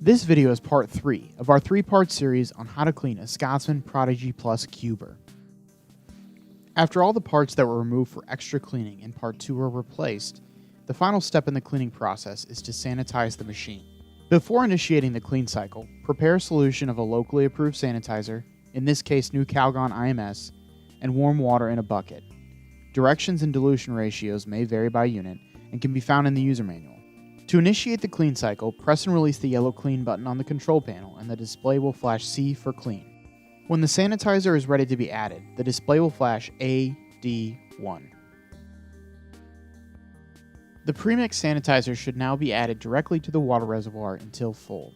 This video is part 3 of our 3-part series on how to clean a Scotsman Prodigy Plus cuber. After all the parts that were removed for extra cleaning in part 2 are replaced, the final step in the cleaning process is to sanitize the machine. Before initiating the clean cycle, prepare a solution of a locally approved sanitizer, in this case New Calgon IMS, and warm water in a bucket. Directions and dilution ratios may vary by unit and can be found in the user manual. To initiate the clean cycle, press and release the yellow clean button on the control panel and the display will flash C for clean. When the sanitizer is ready to be added, the display will flash AD1. The premixed sanitizer should now be added directly to the water reservoir until full.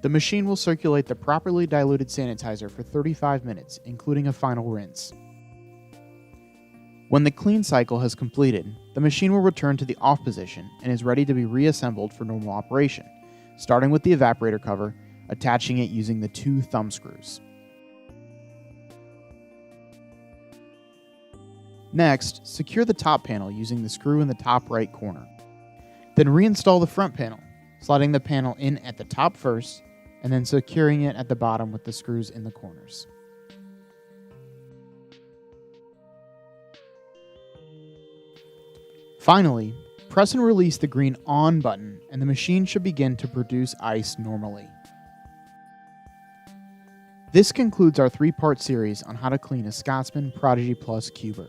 The machine will circulate the properly diluted sanitizer for 35 minutes, including a final rinse. When the clean cycle has completed, the machine will return to the off position and is ready to be reassembled for normal operation, starting with the evaporator cover, attaching it using the 2 thumb screws. Next, secure the top panel using the screw in the top right corner. Then reinstall the front panel, sliding the panel in at the top first, and then securing it at the bottom with the screws in the corners. Finally, press and release the green on button and the machine should begin to produce ice normally. This concludes our 3-part series on how to clean a Scotsman Prodigy Plus cuber.